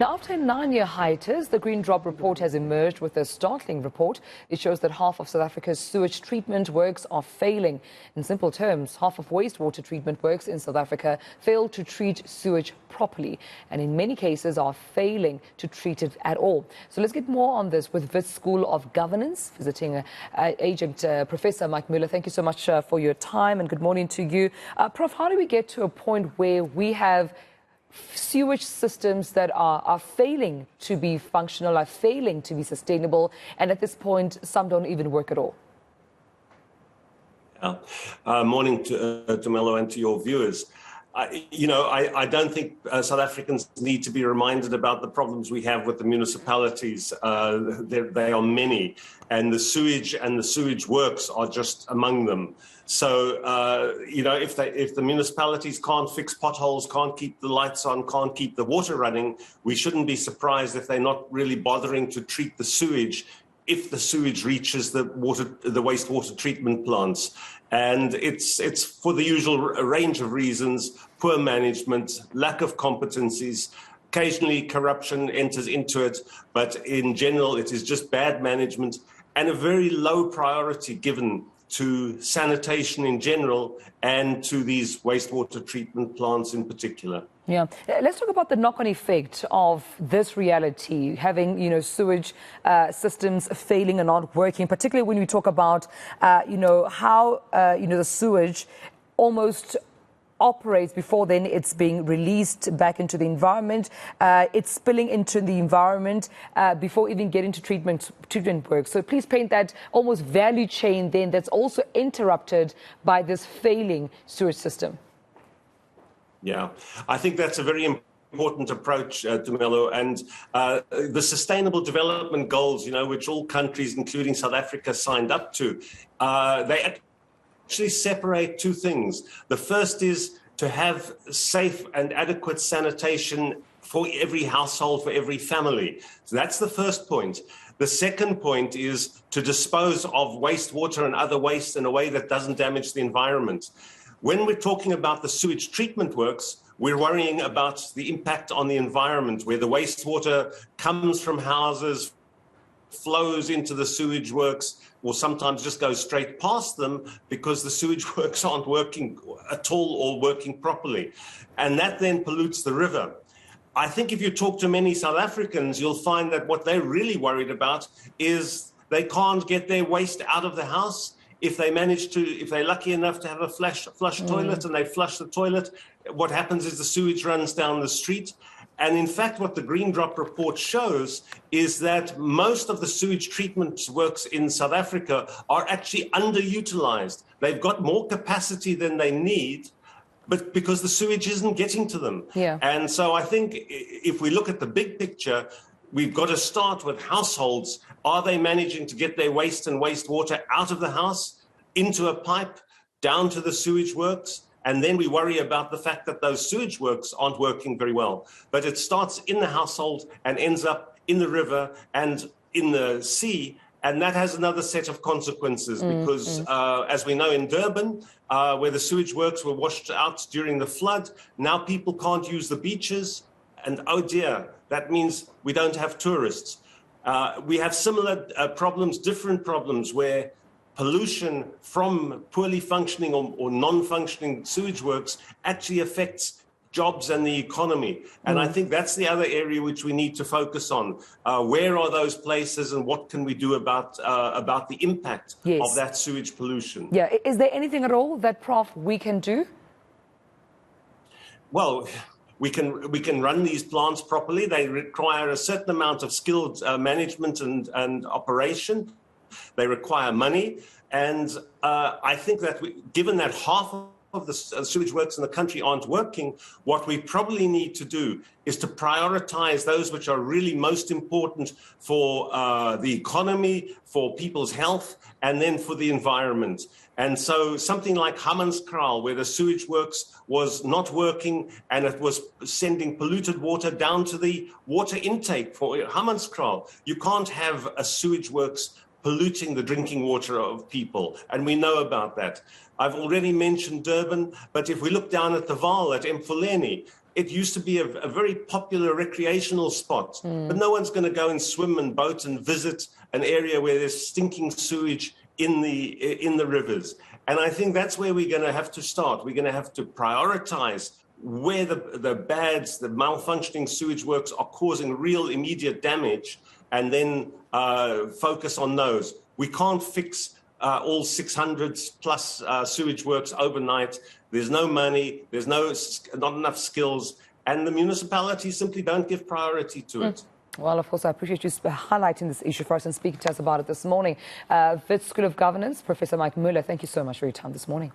Now, after a 9-year hiatus, the Green Drop report has emerged with a startling report. It shows that half of South Africa's sewage treatment works are failing. In simple terms, half of wastewater treatment works in South Africa fail to treat sewage properly, and in many cases are failing to treat it at all. So let's get more on this with Wits School of Governance, visiting agent Professor Mike Muller. Thank you so much for your time, and good morning to you. Prof, how do we get to a point where we have sewage systems that are failing to be functional, are failing to be sustainable, and at this point, some don't even work at all? Morning to Melo and to your viewers. I don't think South Africans need to be reminded about the problems we have with the municipalities. They are many, and the sewage and the sewage works are just among them. So, if the municipalities can't fix potholes, can't keep the lights on, can't keep the water running, we shouldn't be surprised if they're not really bothering to treat the sewage if the sewage reaches the wastewater treatment plants. And it's for the usual range of reasons: poor management, lack of competencies. Occasionally corruption enters into it, but in general it is just bad management and a very low priority given to sanitation in general and to these wastewater treatment plants in particular. Yeah, let's talk about the knock-on effect of this reality, having, sewage systems failing and not working, particularly when we talk about, how, the sewage almost operates before then it's being released back into the environment. It's spilling into the environment before even getting to treatment work. So please paint that almost value chain then that's also interrupted by this failing sewage system. Yeah, I think that's a very important approach, Dumelo, and the Sustainable Development Goals, which all countries, including South Africa, signed up to, they actually separate two things. The first is to have safe and adequate sanitation for every household, for every family. So that's the first point. The second point is to dispose of wastewater and other waste in a way that doesn't damage the environment. When we're talking about the sewage treatment works, we're worrying about the impact on the environment, where the wastewater comes from houses, flows into the sewage works, or sometimes just goes straight past them because the sewage works aren't working at all or working properly. And that then pollutes the river. I think if you talk to many South Africans, you'll find that what they're really worried about is they can't get their waste out of the house. If they're lucky enough to have a flush toilet and they flush the toilet, what happens is the sewage runs down the street. And in fact, what the Green Drop report shows is that most of the sewage treatment works in South Africa are actually underutilized. They've got more capacity than they need, but because the sewage isn't getting to them. Yeah. And so I think if we look at the big picture, we've got to start with households. Are they managing to get their waste and wastewater out of the house, into a pipe, down to the sewage works? And then we worry about the fact that those sewage works aren't working very well. But it starts in the household and ends up in the river and in the sea. And that has another set of consequences because, as we know in Durban, where the sewage works were washed out during the flood, now people can't use the beaches. And oh dear, that means we don't have tourists. We have similar problems, different problems, where pollution from poorly functioning or non-functioning sewage works actually affects jobs and the economy. And I think that's the other area which we need to focus on. Where are those places and what can we do about the impact of that sewage pollution? Yeah, is there anything at all that, Prof, we can do? Well, we can run these plants properly. They require a certain amount of skilled management and operation. They require money. And I think that given that half of the sewage works in the country aren't working, what we probably need to do is to prioritize those which are really most important for the economy, for people's health, and then for the environment. And so something like Hammanskraal, where the sewage works was not working and it was sending polluted water down to the water intake for Hammanskraal. You can't have a sewage works polluting the drinking water of people, and we know about that. I've already mentioned Durban, but if we look down at the Vaal, at Mfuleni, it used to be a very popular recreational spot, but no one's going to go and swim and boat and visit an area where there's stinking sewage in the rivers. And I think that's where we're going to have to start. We're going to have to prioritize where the malfunctioning sewage works are causing real immediate damage, and then focus on those. We can't fix all 600 plus sewage works overnight. There's no money, there's not enough skills, and the municipalities simply don't give priority to it. Well, of course, I appreciate you highlighting this issue for us and speaking to us about it this morning. Wits School of Governance, Professor Mike Muller, thank you so much for your time this morning.